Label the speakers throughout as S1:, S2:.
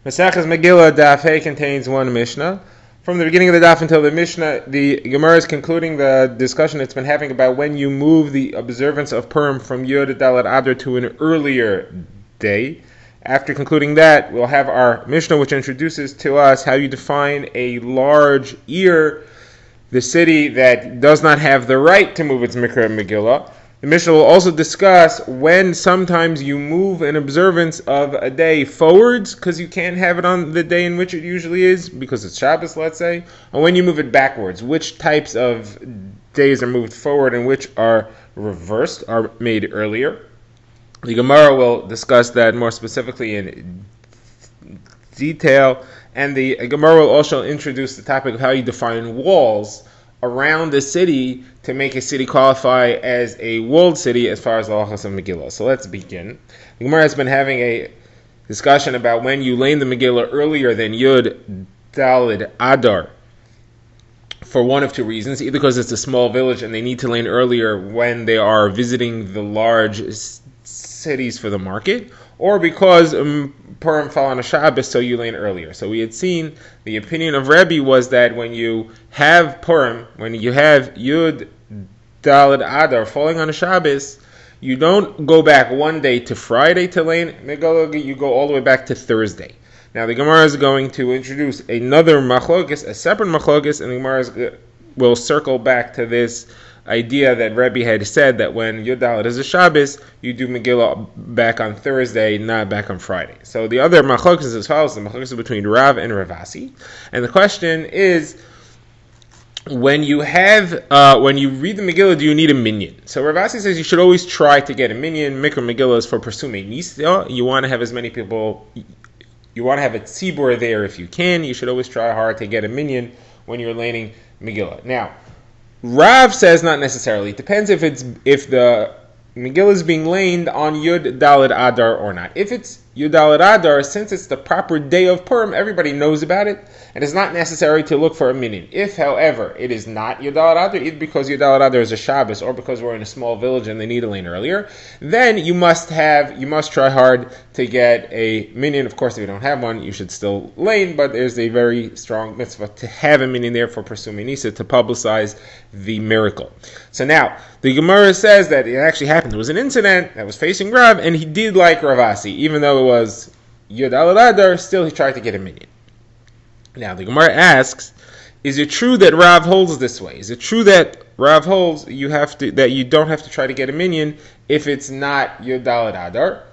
S1: Mesachas Megillah Daf contains one Mishnah. From the beginning of the Daf until the Mishnah, the Gemara is concluding the discussion it's been having about when you move the observance of Purim from Yod Dalet Adar to an earlier day. After concluding that, we'll have our Mishnah, which introduces to us how you define a large ear, the city that does not have the right to move its Mikra Megillah. The Mishnah will also discuss when sometimes you move an observance of a day forwards because you can't have it on the day in which it usually is because it's Shabbos, let's say, and when you move it backwards, which types of days are moved forward and which are reversed, are made earlier. The Gemara will discuss that more specifically in detail, and the Gemara will also introduce the topic of how you define walls around the city to make a city qualify as a walled city as far as the halachas of Megillah. So let's begin. The Gemara has been having a discussion about when you lane the Megillah earlier than Yud Daled Adar for one of two reasons. Either because it's a small village and they need to lane earlier when they are visiting the large cities for the market, or because Purim fell on a Shabbos, so you lane earlier. So we had seen the opinion of Rebbe was that when you have Purim, when you have Yud Daled Adar falling on a Shabbos, you don't go back one day to Friday to lane Megillah, you go all the way back to Thursday. Now the Gemara is going to introduce another machlokes, a separate machlokes, and the Gemara will circle back to this idea that Rebbe had said that when Yud Daled is a Shabbos, you do Megillah back on Thursday, not back on Friday. So the other machlokes is as follows: the machlokes is between Rav and Ravasi, and the question is, when you read the Megillah, do you need a minyan? So Ravasi says you should always try to get a minyan. Mikra Megillah is for Persumei Nisa. You want to have as many people. You want to have a tzibur there if you can. You should always try hard to get a minyan when you're laning Megillah. Now, Rav says not necessarily. It depends if the Megillah is being laned on Yud Daled Adar or not. If it's Yud Daled Adar, since it's the proper day of Purim, everybody knows about it, and it's not necessary to look for a minyan. If, however, it is not Yud Daled Adar, either because Yud Daled Adar is a Shabbos or because we're in a small village and they need a lane earlier, then you must try hard to get a minyan. Of course, if you don't have one, you should still lane, but there's a very strong mitzvah to have a minyan there for Persumei Nisa to publicize the miracle. So now, the Gemara says that it actually happened. There was an incident that was facing Rav, and he did like Ravasi, even though it was Yud Daled Adar, still he tried to get a minyan. Now, the Gemara asks, is it true that Rav holds this way? Is it true that Rav holds that you don't have to try to get a minyan if it's not Yud Daled Adar?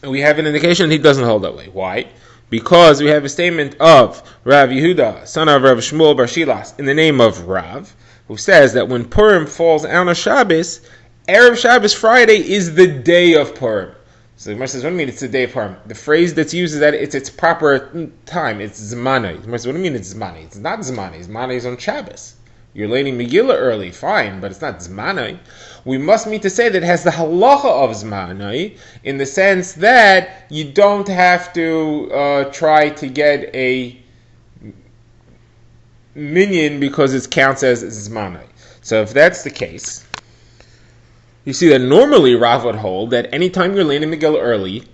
S1: And we have an indication that he doesn't hold that way. Why? Because we have a statement of Rav Yehuda, son of Rav Shmuel Bar Shilas, in the name of Rav, who says that when Purim falls on a Shabbos, Erev Shabbos Friday is the day of Purim. So the Gemara says, what do you mean it's the day of Purim? The phrase that's used is that it's its proper time. It's Zmanai. The Gemara says, what do you mean it's Zmanai? It's not Zmanai. Zmanai is on Shabbos. You're laning Megillah early, fine, but it's not Zmanai. We must mean to say that it has the halacha of Zmanai in the sense that you don't have to try to get a minyan because it counts as Zmanai. So if that's the case, you see that normally Rav would hold that anytime you're laning Megillah early,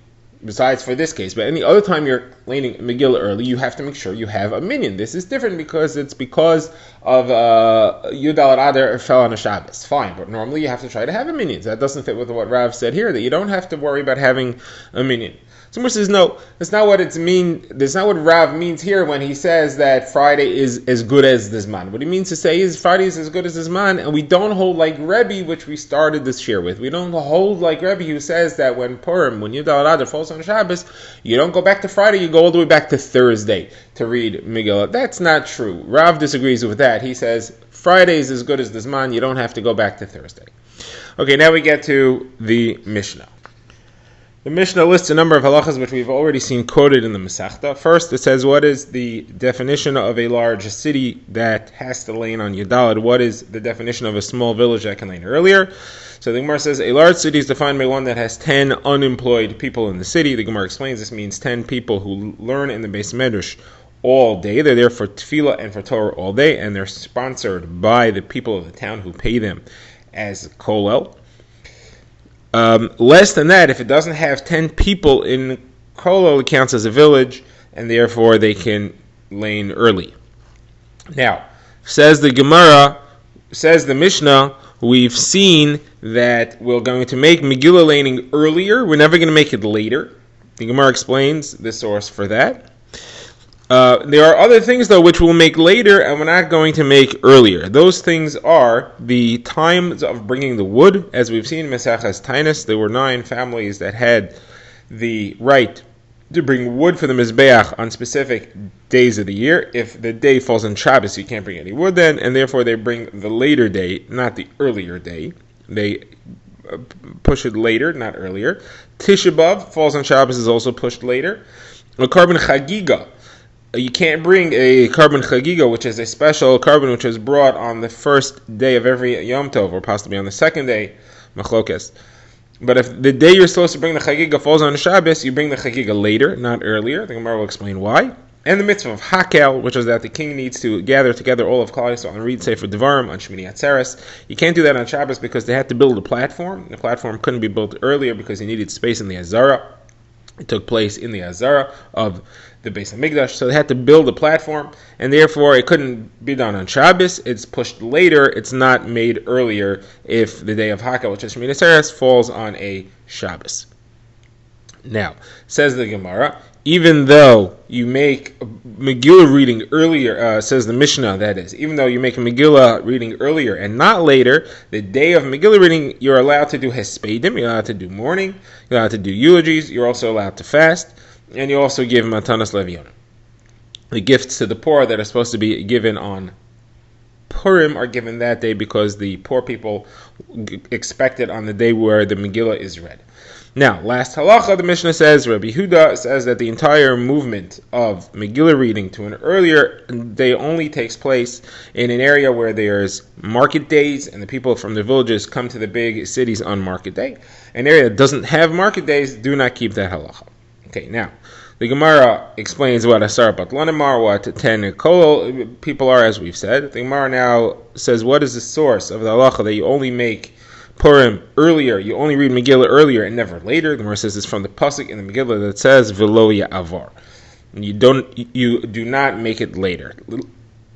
S1: besides for this case, but any other time you're laning Megillah early, you have to make sure you have a minyan. This is different because it's because of Yud Daled Adar fell on a Shabbos. Fine, but normally you have to try to have a minyan. So that doesn't fit with what Rav said here, that you don't have to worry about having a minyan. Someone says, no, that's not what that's not what Rav means here when he says that Friday is as good as the Zman. What he means to say is Friday is as good as the Zman, and we don't hold like Rebbe, which we started this year with. We don't hold like Rebbe who says that when Yud Daled Adar falls on Shabbos, you don't go back to Friday, you go all the way back to Thursday to read Megillah. That's not true. Rav disagrees with that. He says Friday is as good as the Zman, you don't have to go back to Thursday. Okay, now we get to the Mishnah. The Mishnah lists a number of halachas which we've already seen quoted in the Masechta. First, it says, what is the definition of a large city that has to lane on Yud Daled? What is the definition of a small village that can lane earlier? So the Gemara says, a large city is defined by one that has 10 unemployed people in the city. The Gemara explains this means 10 people who learn in the Beis Medrash all day. They're there for tefillah and for Torah all day, and they're sponsored by the people of the town who pay them as kolel. Less than that, if it doesn't have 10 people in Carbonola counts as a village, and therefore they can lane early. Now, says the Gemara, says the Mishnah, we've seen that we're going to make Megillah laning earlier. We're never going to make it later. The Gemara explains the source for that. There are other things, though, which we'll make later, and we're not going to make earlier. Those things are the times of bringing the wood. As we've seen in Maseches Tainus, there were 9 families that had the right to bring wood for the Mizbeach on specific days of the year. If the day falls on Shabbos, you can't bring any wood then, and therefore they bring the later day, not the earlier day. They push it later, not earlier. Tisha B'Av falls on Shabbos, is also pushed later. A carbon chagiga. You can't bring a carbon chagiga, which is a special carbon which is brought on the first day of every Yom Tov, or possibly on the second day, machlokes. But if the day you're supposed to bring the chagiga falls on Shabbos, you bring the chagiga later, not earlier. The Gemara will explain why. And the mitzvah of hakel, which is that the king needs to gather together all of Klal Yisrael and read Sefer Devarim on Shmini Atzeres. You can't do that on Shabbos because they had to build a platform. The platform couldn't be built earlier because he needed space in the Azara. It took place in the Azara of the Beis HaMikdash, so they had to build a platform, and therefore it couldn't be done on Shabbos. It's pushed later. It's not made earlier if the day of Hakel, which is Shmini Atzeres, falls on a Shabbos. Now, says the Gemara, even though you make Megillah reading earlier, says the Mishnah, that is, even though you make a Megillah reading earlier and not later, the day of Megillah reading, you're allowed to do Hespedim, you're allowed to do mourning, you're allowed to do eulogies, you're also allowed to fast, and you also give Matanas Levionim. The gifts to the poor that are supposed to be given on Purim are given that day because the poor people expect it on the day where the Megillah is read. Now, last halacha, the Mishnah says, Rabbi Huda says that the entire movement of Megillah reading to an earlier day only takes place in an area where there's market days and the people from the villages come to the big cities on market day. An area that doesn't have market days, do not keep that halacha. Okay, now, the Gemara explains what Asar Batlanimar, what 10 Kol people are, as we've said. The Gemara now says, what is the source of the halacha that you only make Purim earlier, you only read Megillah earlier and never later? The Gemara says it's from the pasuk in the Megillah that says V'lo ya'avar. You do not make it later.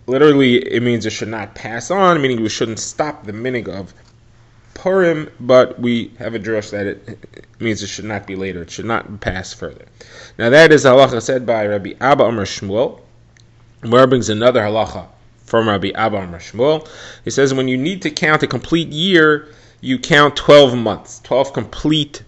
S1: Literally, it means it should not pass on, meaning we shouldn't stop the minig of Purim, but we have a drush that it means it should not be later. It should not pass further. Now that is the halacha said by Rabbi Abba Amar Shmuel. Gemara brings another halacha from Rabbi Abba Amar Shmuel. He says when you need to count a complete year, you count 12 months, 12 complete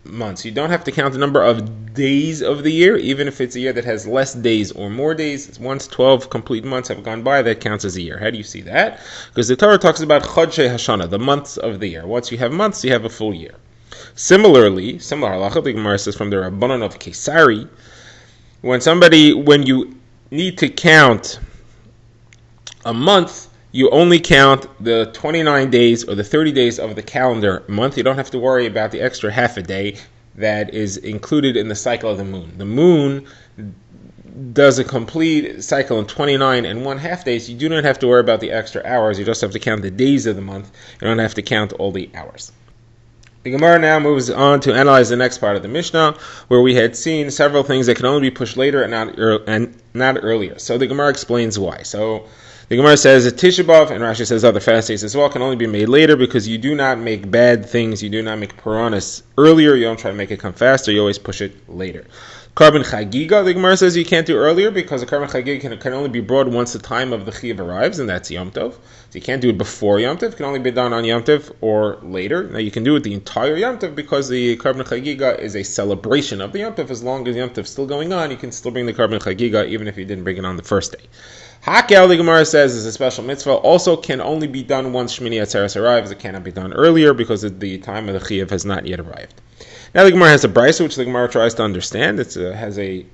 S1: months. You don't have to count the number of days of the year, even if it's a year that has less days or more days. Once 12 complete months have gone by, that counts as a year. How do you see that? Because the Torah talks about Chodshei Hashana, the months of the year. Once you have months, you have a full year. Similarly, similar halacha, the Gemara says from the Rabbanon of Kesari, when you need to count a month, you only count the 29 days or the 30 days of the calendar month. You don't have to worry about the extra half a day that is included in the cycle of the moon. The moon does a complete cycle in 29 and 1/2 days. You do not have to worry about the extra hours. You just have to count the days of the month. You don't have to count all the hours. The Gemara now moves on to analyze the next part of the Mishnah, where we had seen several things that can only be pushed later and not earlier. So the Gemara explains why. So the Gemara says that Tisha B'Av, and Rashi says other fast days as well, can only be made later because you do not make bad things, you do not make Puranas earlier, you don't try to make it come faster, you always push it later. Carbon Chagiga, the Gemara says you can't do earlier because a carbon Chagiga can only be brought once the time of the Chiyuv arrives, and that's Yom Tov. So you can't do it before Yom Tov, it can only be done on Yom Tov or later. Now you can do it the entire Yom Tov because the carbon Chagiga is a celebration of the Yom Tov. As long as Yom Tov is still going on, you can still bring the carbon Chagiga even if you didn't bring it on the first day. Hakel, the Gemara says, is a special mitzvah. Also can only be done once Shmini Atzeres arrives. It cannot be done earlier because the time of the Chiyuv has not yet arrived. Now the Gemara has a brisa which the Gemara tries to understand. It has a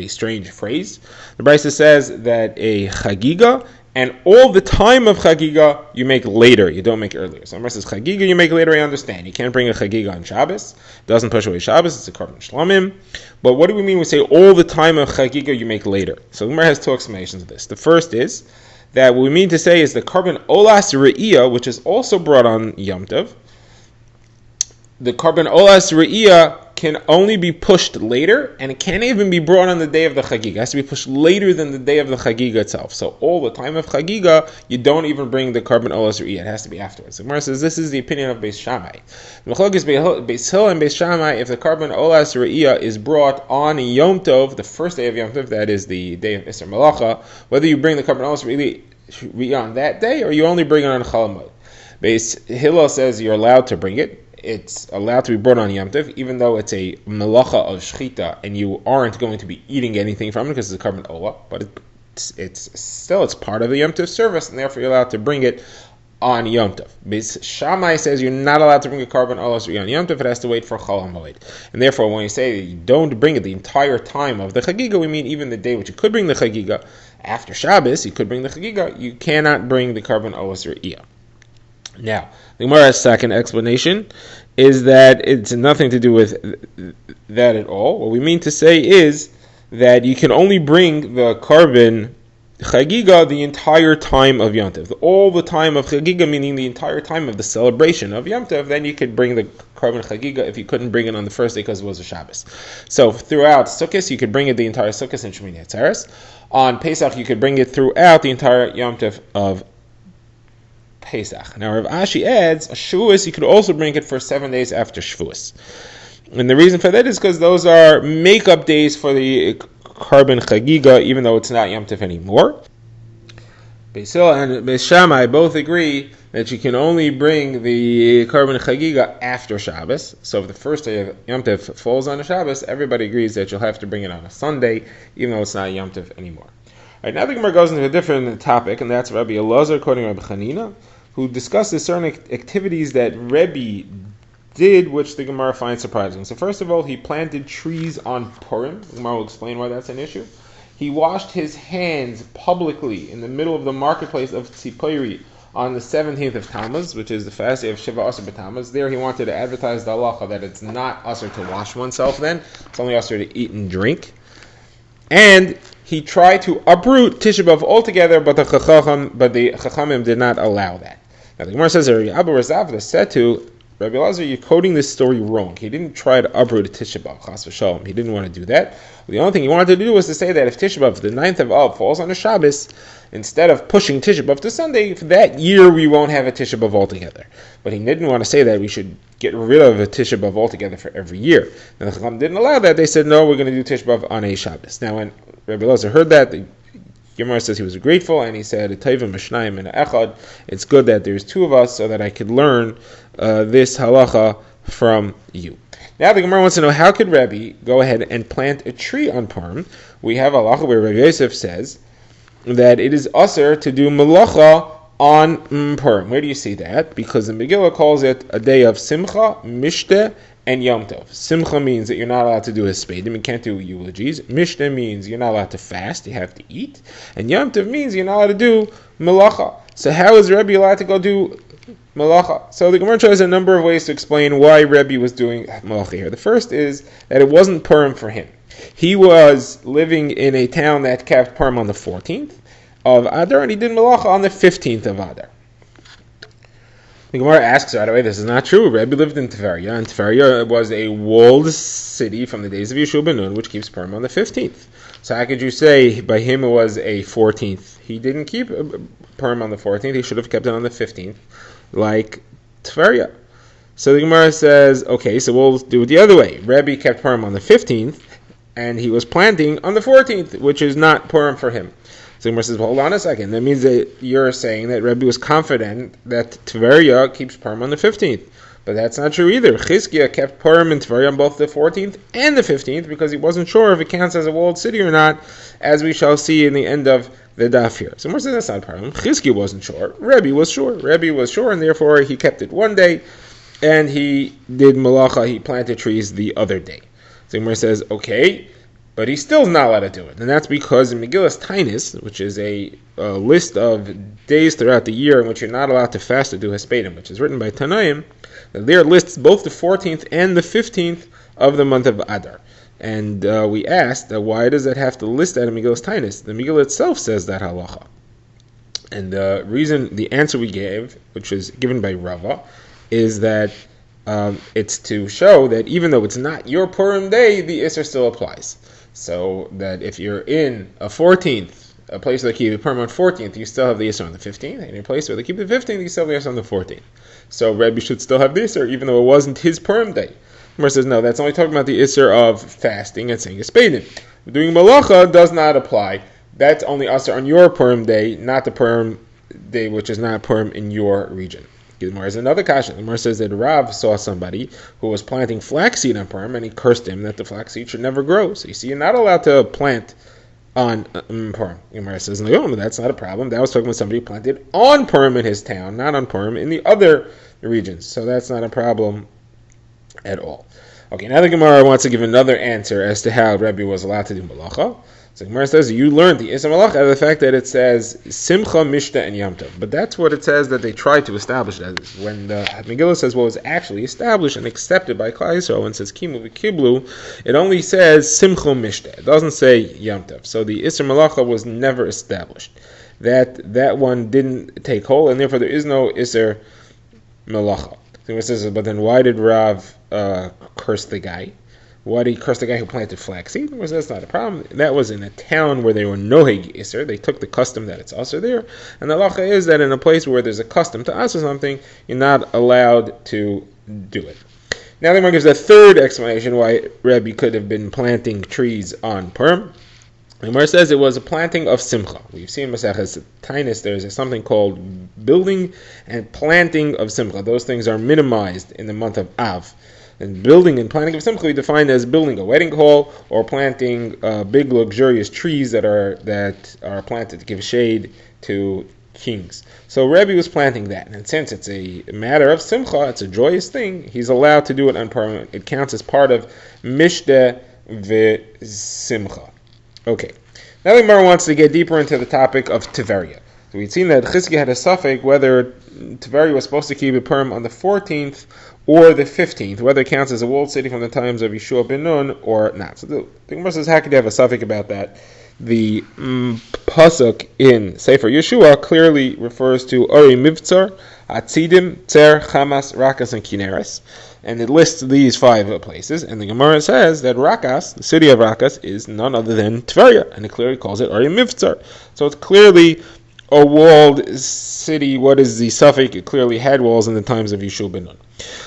S1: strange phrase. The brisa says that a chagiga and all the time of chagiga you make later. You don't make earlier. So the Gemara says chagiga you make later. I understand. You can't bring a chagiga on Shabbos. It doesn't push away Shabbos. It's a carbon shlamim. But what do we mean when we say all the time of chagiga you make later? So the Gemara has two explanations of this. The first is that what we mean to say is the Carbonola re'iyah, which is also brought on Yom Tov. The Carbonola re'iyah can only be pushed later, and it can't even be brought on the day of the Chagiga. It has to be pushed later than the day of the Chagiga itself. So all the time of Chagiga, you don't even bring the Carbonola Re'iyah. It has to be afterwards. The Gemara says this is the opinion of Beis Shammai. The Machlokes is Beis Hillel and Beis Shammai. If the Carbonola Re'iyah is brought on Yom Tov, the first day of Yom Tov, that is the day of Isser Malacha, whether you bring the Carbonola Re'iyah on that day or you only bring it on Chol Hamoed. Beis Hillel says you're allowed to bring it. It's allowed to be brought on Yom Tov, even though it's a melacha of shchita, and you aren't going to be eating anything from it because it's a Carbonola, but it's part of the Yom Tov service, and therefore you're allowed to bring it on Yom Tov. Beis Shammai says you're not allowed to bring a Carbonola on Yom Tov, it has to wait for Chol Hamoed. And therefore, when you say that you don't bring it the entire time of the Chagiga, we mean even the day which you could bring the Chagiga, after Shabbos, you could bring the Chagiga, you cannot bring the Carbonola Re'iyah. Now, the Gemara's second explanation is that it's nothing to do with that at all. What we mean to say is that you can only bring the carbon Chagiga the entire time of Yom Tov. All the time of Chagiga, meaning the entire time of the celebration of Yom Tov, then you could bring the carbon Chagiga if you couldn't bring it on the first day because it was a Shabbos. So throughout Sukkot, you could bring it the entire Sukkot and Shemini Atzeres. On Pesach, you could bring it throughout the entire Yom Tov of Pesach. Now Rav Ashi adds, a Shavuos, you could also bring it for 7 days after Shavuos. And the reason for that is because those are makeup days for the carbon Chagiga, even though it's not Yom Tov anymore. Beis Hillel and Beis Shammai both agree that you can only bring the carbon Chagiga after Shabbos. So if the first day of Yom Tov falls on a Shabbos, everybody agrees that you'll have to bring it on a Sunday, even though it's not Yom Tov anymore. All right, now the Gemara goes into a different topic, and that's Rabbi Elazar quoting Rabbi Chanina, who discusses certain activities that Rebbe did, which the Gemara finds surprising. So first of all, he planted trees on Purim. The Gemara will explain why that's an issue. He washed his hands publicly in the middle of the marketplace of Tzipori on the 17th of Tammuz, which is the fast day of Shiva Asar B'Tammuz. There he wanted to advertise the halacha that it's not asar to wash oneself then, it's only asar to eat and drink. And he tried to uproot Tisha B'Av altogether, but the Chachamim did not allow that. Now the Gemara says that Rabbi Razavda said to Rabbi Elazar, you're quoting this story wrong. He didn't try to uproot Tisha B'Av, Chas v'Shalom. He didn't want to do that. The only thing he wanted to do was to say that if Tisha B'Av, the 9th of Av, falls on a Shabbos, instead of pushing Tisha B'Av to Sunday, for that year we won't have a Tisha B'Av altogether. But he didn't want to say that we should get rid of a Tisha B'Av altogether for every year. And the Chacham didn't allow that. They said, no, we're going to do Tisha B'Av on a Shabbos. Now when Rabbi Elazar heard that, the Gemara says he was grateful, and he said, it's good that there's two of us so that I could learn this halacha from you. Now the Gemara wants to know, how could Rabbi go ahead and plant a tree on Purim? We have a halacha where Rabbi Yosef says that it is asar to do melacha on Purim. Where do you see that? Because the Megillah calls it a day of simcha, mishteh, and Yom Tov. Simcha means that you're not allowed to do hispedim, you can't do eulogies. Mishnah means you're not allowed to fast, you have to eat. And Yom Tov means you're not allowed to do melacha. So how is Rebbe allowed to go do melacha? So the Gemara tries a number of ways to explain why Rebbe was doing melacha here. The first is that it wasn't Purim for him. He was living in a town that kept Purim on the 14th of Adar, and he did melacha on the 15th of Adar. The Gemara asks right away, this is not true. Rebbe lived in Tveria, and Tveria was a walled city from the days of Yeshua ben Nun, which keeps Purim on the 15th. So how could you say by him it was a 14th? He didn't keep Purim on the 14th, he should have kept it on the 15th, like Tveria. So the Gemara says, okay, so we'll do it the other way. Rebbe kept Purim on the 15th, and he was planting on the 14th, which is not Purim for him. So the Gemara says, well, hold on a second. That means that you're saying that Rebbe was confident that Tveria keeps Purim on the 15th. But that's not true either. Chizkiah kept Purim and Tveria on both the 14th and the 15th because he wasn't sure if it counts as a walled city or not, as we shall see in the end of the daf here. So the Gemara says that's not Purim. Chizkiah wasn't sure. Rebbe was sure. Rebbe was sure, and therefore he kept it one day, and he did malacha, he planted trees the other day. So the Gemara says, okay, but he's still not allowed to do it. And that's because in Megillah Daf, which is a list of days throughout the year in which you're not allowed to fast or do hispedim, which is written by Tanaim, there lists both the 14th and the 15th of the month of Adar. And we asked, why does that have to list that in Megillah Daf? The Megillah itself says that halacha. And the answer we gave, which is given by Rava, is that it's to show that even though it's not your Purim day, the Isser still applies. So that if you're in a 14th, a place where they keep the Purim on 14th, you still have the Isser on the 15th, and in a place where they keep the 15th, you still have the Isser on the 14th. So Rebbe should still have the Isser, even though it wasn't his Purim day. Gemara says, no, that's only talking about the Isser of fasting and saying Espedim. Doing Malacha does not apply. That's only Isser on your Purim day, not the Purim day, which is not Purim in your region. The Gemara has another kasha. The Gemara says that Rav saw somebody who was planting flaxseed on Purim, and he cursed him that the flaxseed should never grow. So you see, you're not allowed to plant on Purim. The Gemara says, no, that's not a problem. That was talking about somebody who planted on Purim in his town, not on Purim in the other regions. So that's not a problem at all. Okay, now the Gemara wants to give another answer as to how Rebbe was allowed to do malacha. So the Gemara says, you learned the Isser Malacha out of the fact that it says Simcha, Mishta, and Yom Tov. But that's what it says that they tried to establish as. When the Megillah says what was actually established and accepted by Klal Yisrael and says Kimu v'Kiblu, it only says Simcha, Mishta. It doesn't say Yom Tov. So the Isser Malacha was never established. That one didn't take hold, and therefore there is no Isser Malacha. So it says, but then why did Rav curse the guy? Why did he curse the guy who planted flaxseed? Well, that's not a problem. That was in a town where there were noheg iser. They took the custom that it's also there. And the halacha is that in a place where there's a custom to also something, you're not allowed to do it. Now the Gemara gives a third explanation why Rebbe could have been planting trees on Purim. The Gemara says it was a planting of simcha. We've seen Maseches Tainus, there's something called building and planting of simcha. Those things are minimized in the month of Av. And building and planting of simcha we define as building a wedding hall or planting big luxurious trees that are planted to give shade to kings. So Rebbe was planting that, and since it's a matter of simcha, it's a joyous thing, he's allowed to do it on Purim. It counts as part of Mishta v'simcha. Okay, now the Gemara wants to get deeper into the topic of Tiveria. So we'd seen that Chizkiah had a suffix whether Tiveria was supposed to keep a Purim on the 14th or the 15th, whether it counts as a walled city from the times of Yeshua ben Nun or not. So the Gemara says, how could you have a suffix about that? The pasuk in Sefer Yeshua clearly refers to Ori Mivtzar, Atzidim, Tzer, Chamas, Rakas, and Kineres. And it lists these 5 places. And the Gemara says that Rakas, the city of Rakas, is none other than Tveria. And it clearly calls it Ori Mivtzar. So it's clearly a walled city. What is the suffix? It clearly had walls in the times of Yeshua ben Nun.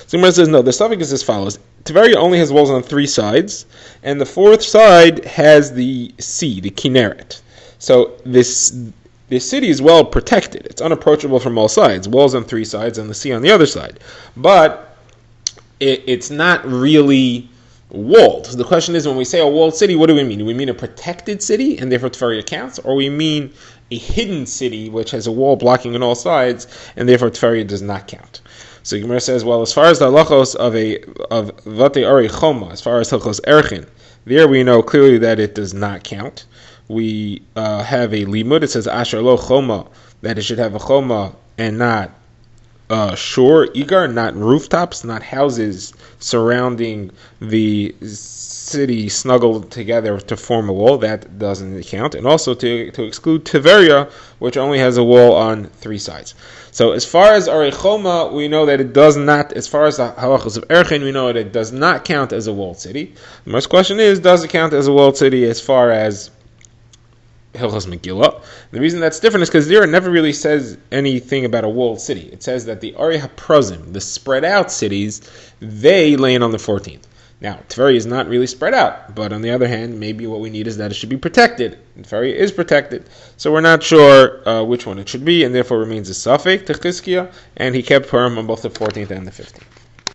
S1: So Gemara says, no, the suffix is as follows. Tiveria only has walls on 3 sides, and the 4th side has the sea, the Kinneret. So this city is well protected. It's unapproachable from all sides. Walls on 3 sides and the sea on the other side. But it's not really walled. So the question is, when we say a walled city, what do we mean? Do we mean a protected city, and therefore Tiveria counts? Or we mean a hidden city, which has a wall blocking on all sides, and therefore Tiveria does not count? So Gemara says, well, as far as the halachos of Vate Ari Choma, as far as halachos Erchin, there we know clearly that it does not count. We have a limud. It says Asher Lo Choma, that it should have a Choma and not shore, Igar, not rooftops, not houses surrounding the city snuggled together to form a wall. That doesn't count. And also to exclude Tiveria, which only has a wall on 3 sides. So as far as Arei Choma, we know that it does not, as far as the halachos of Erchin, we know that it does not count as a walled city. The first question is, does it count as a walled city as far as Hilchos Megillah? The reason that's different is because there it never really says anything about a walled city. It says that the Arei HaProzim, the spread out cities, they land on the 14th. Now, Tiveria is not really spread out, but on the other hand, maybe what we need is that it should be protected. Tiveria is protected, so we're not sure which one it should be, and therefore remains a suffix to Chizkiah, and he kept Purim on both the 14th and the 15th.